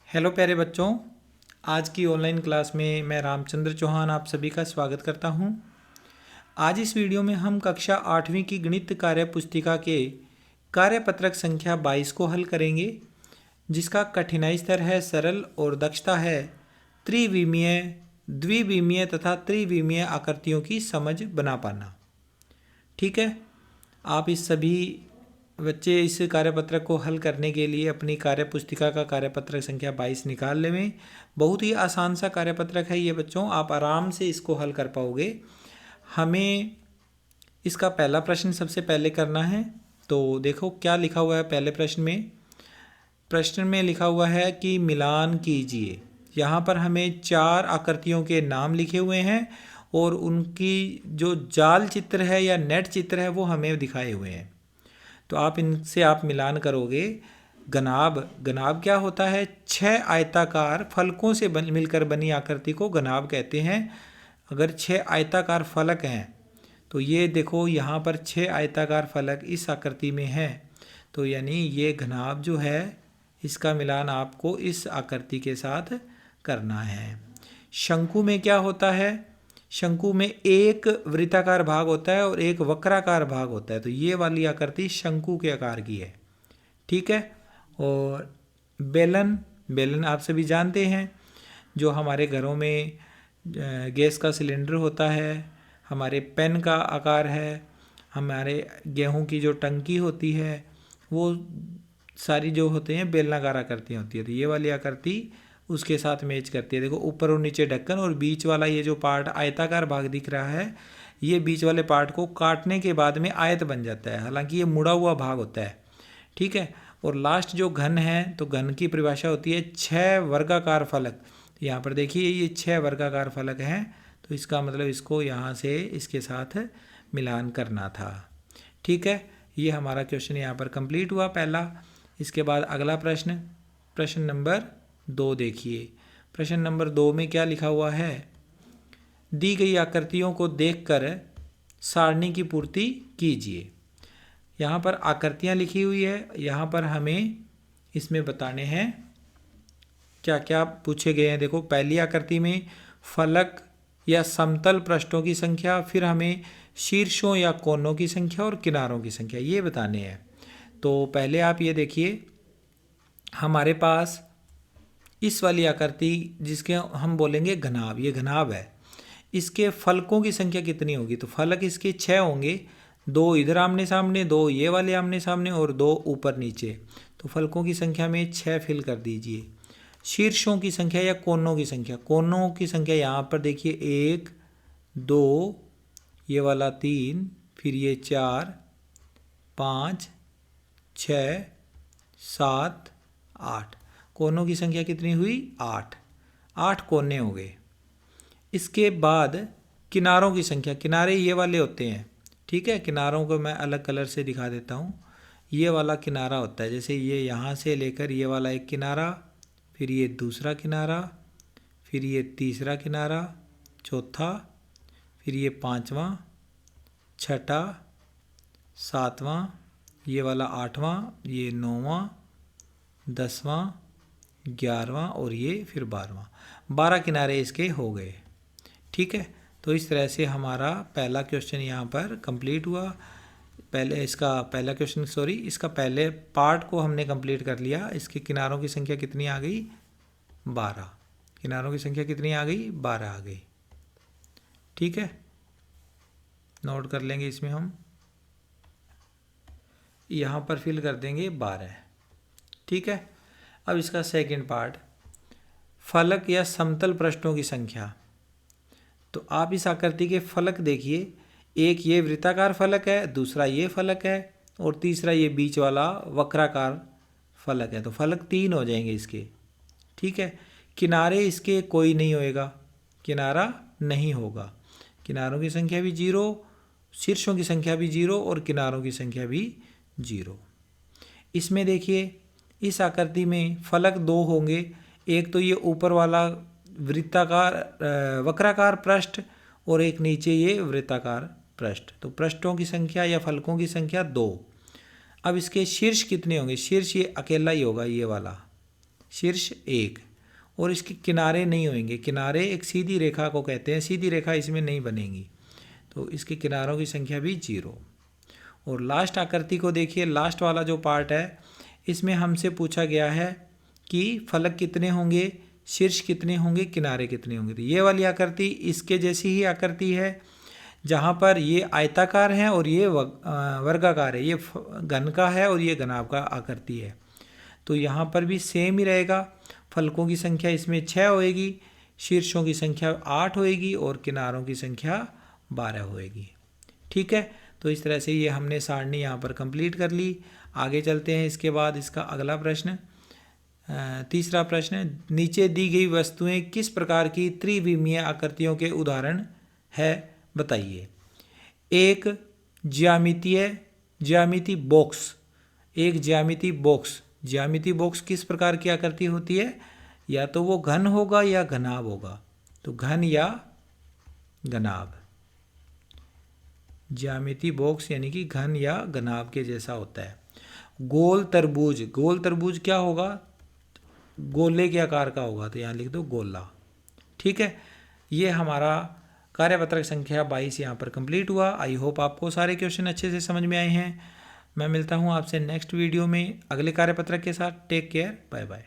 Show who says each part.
Speaker 1: Hello प्यारे बच्चों, आज की ऑनलाइन क्लास में मैं रामचंद्र चौहान आप सभी का स्वागत करता हूं। आज इस वीडियो में हम कक्षा 8वीं की गणित कार्य पुस्तिका के कार्यपत्रक संख्या 22 को हल करेंगे, जिसका कठिनाई स्तर है सरल और दक्षता है त्रिविमीय, द्विविमीय तथा त्रिविमीय आकृतियों की समझ बना पाना। ठीक है, आप इस सभी बच्चे इस कार्यपत्रक को हल करने के लिए अपनी कार्यपुस्तिका का कार्यपत्रक संख्या 22 निकाल लें। बहुत ही आसान सा कार्यपत्रक है ये बच्चों, आप आराम से इसको हल कर पाओगे। हमें इसका पहला प्रश्न सबसे पहले करना है। तो देखो क्या लिखा हुआ है पहले प्रश्न में। प्रश्न में लिखा हुआ है कि मिलान कीजिए। यहाँ पर हमें 4 आकृतियों के नाम लिखे हुए हैं और उनकी जो जाल चित्र है या नेट चित्र है वो हमें दिखाए हुए हैं। तो आप इनसे आप मिलान करोगे। घनाभ क्या होता है? 6 आयताकार फलकों से मिलकर बनी आकृति को घनाभ कहते हैं। अगर 6 आयताकार फलक हैं तो ये देखो यहाँ पर 6 आयताकार फलक इस आकृति में है, तो यानी ये घनाभ जो है इसका मिलान आपको इस आकृति के साथ करना है। शंकु में क्या होता है? शंकु में एक वृत्ताकार भाग होता है और एक वक्राकार भाग होता है, तो ये वाली आकृति शंकु के आकार की है। ठीक है। और बेलन आप सभी जानते हैं, जो हमारे घरों में गैस का सिलेंडर होता है, हमारे पेन का आकार है, हमारे गेहूं की जो टंकी होती है वो सारी जो होते हैं बेलनाकार आकृतियाँ होती है। तो ये वाली आकृति उसके साथ मैच करती है। देखो ऊपर और नीचे ढक्कन और बीच वाला ये जो पार्ट आयताकार भाग दिख रहा है, ये बीच वाले पार्ट को काटने के बाद में आयत बन जाता है, हालांकि ये मुड़ा हुआ भाग होता है। ठीक है। और लास्ट जो घन है, तो घन की परिभाषा होती है 6 वर्गाकार फलक। यहाँ पर देखिए ये 6 वर्गाकार फलक हैं, तो इसका मतलब इसको यहाँ से इसके साथ मिलान करना था। ठीक है, ये हमारा क्वेश्चन यहाँ पर कंप्लीट हुआ पहला। इसके बाद अगला प्रश्न, प्रश्न नंबर 2 देखिए। प्रश्न नंबर 2 में क्या लिखा हुआ है? दी गई आकृतियों को देखकर सारणी की पूर्ति कीजिए। यहाँ पर आकृतियाँ लिखी हुई है, यहाँ पर हमें इसमें बताने हैं क्या क्या पूछे गए हैं। देखो पहली आकृति में फलक या समतल पृष्ठों की संख्या, फिर हमें शीर्षों या कोनों की संख्या और किनारों की संख्या ये बताने हैं। तो पहले आप ये देखिए, हमारे पास इस वाली आकृति जिसके हम बोलेंगे घनाभ, ये घनाभ है। इसके फलकों की संख्या कितनी होगी? तो फलक इसके 6 होंगे, 2 इधर आमने सामने, 2 ये वाले आमने सामने और 2 ऊपर नीचे। तो फलकों की संख्या में 6 फिल कर दीजिए। शीर्षों की संख्या या कोनों की संख्या, कोनों की संख्या यहाँ पर देखिए 1 2, ये वाला 3, फिर ये 4 5 6 7 8। कोनों की संख्या कितनी हुई? 8 कोने हो गए। इसके बाद किनारों की संख्या, किनारे ये वाले होते हैं। ठीक है, किनारों को मैं अलग कलर से दिखा देता हूँ। ये वाला किनारा होता है, जैसे ये यहाँ से लेकर ये वाला एक किनारा, फिर ये दूसरा किनारा, फिर ये तीसरा किनारा, चौथा, फिर ये 5वां, छठा, 7वां, ये वाला 8वां, ये 9वां, 10वां, 11वां और ये फिर 12वां। 12 किनारे इसके हो गए। ठीक है, तो इस तरह से हमारा पहला क्वेश्चन यहाँ पर कंप्लीट हुआ। इसका पहले पार्ट को हमने कंप्लीट कर लिया। इसके किनारों की संख्या कितनी आ गई? 12। किनारों की संख्या कितनी आ गई? 12 आ गई। ठीक है, नोट कर लेंगे इसमें हम, यहाँ पर फिल कर देंगे 12। ठीक है। अब इसका सेकंड पार्ट, फलक या समतल पृष्ठों की संख्या। तो आप इस आकृति के फलक देखिए, एक ये वृत्ताकार फलक है, दूसरा ये फलक है और तीसरा ये बीच वाला वक्राकार फलक है। तो फलक 3 हो जाएंगे इसके। ठीक है। किनारे इसके कोई नहीं होएगा, किनारा नहीं होगा। किनारों की संख्या भी 0, शीर्षों की संख्या भी 0 और किनारों की संख्या भी 0। इसमें देखिए इस आकृति में फलक 2 होंगे, एक तो ये ऊपर वाला वृत्ताकार वक्राकार पृष्ठ और एक नीचे ये वृत्ताकार पृष्ठ। तो पृष्ठों की संख्या या फलकों की संख्या 2। अब इसके शीर्ष कितने होंगे? शीर्ष ये अकेला ही होगा, ये वाला। शीर्ष 1 और इसके किनारे नहीं होंगे। किनारे एक सीधी रेखा को कहते हैं, सीधी रेखा इसमें नहीं बनेगी, तो इसके किनारों की संख्या भी 0। और लास्ट आकृति को देखिए, लास्ट वाला जो पार्ट है इसमें हमसे पूछा गया है कि फलक कितने होंगे, शीर्ष कितने होंगे, किनारे कितने होंगे। तो ये वाली आकृति इसके जैसी ही आकृति है, जहाँ पर ये आयताकार है और ये वर्गाकार है, ये घन का है और ये घनाभ का आकृति है। तो यहाँ पर भी सेम ही रहेगा। फलकों की संख्या इसमें 6 होएगी, शीर्षों की संख्या 8 होएगी और किनारों की संख्या 12 होएगी। ठीक है, तो इस तरह से ये हमने सारणी यहाँ पर कंप्लीट कर ली। आगे चलते हैं। इसके बाद इसका अगला प्रश्न, तीसरा प्रश्न, नीचे दी गई वस्तुएं किस प्रकार की त्रिविमीय आकृतियों के उदाहरण है, बताइए। एक ज्यामिति बॉक्स, एक ज्यामिति बॉक्स। ज्यामिति बॉक्स किस प्रकार की आकृति होती है, या तो वो घन होगा या घनाभ होगा। तो घन या घनाभ, ज्यामिति बॉक्स यानी कि घन या घनाभ के जैसा होता है। गोल तरबूज, गोल तरबूज क्या होगा, गोले के आकार का होगा, तो यहाँ लिख दो गोला। ठीक है, ये हमारा कार्यपत्रक संख्या 22 यहाँ पर कंप्लीट हुआ। आई होप आपको सारे क्वेश्चन अच्छे से समझ में आए हैं। मैं मिलता हूँ आपसे नेक्स्ट वीडियो में अगले कार्यपत्रक के साथ। Take care, bye bye.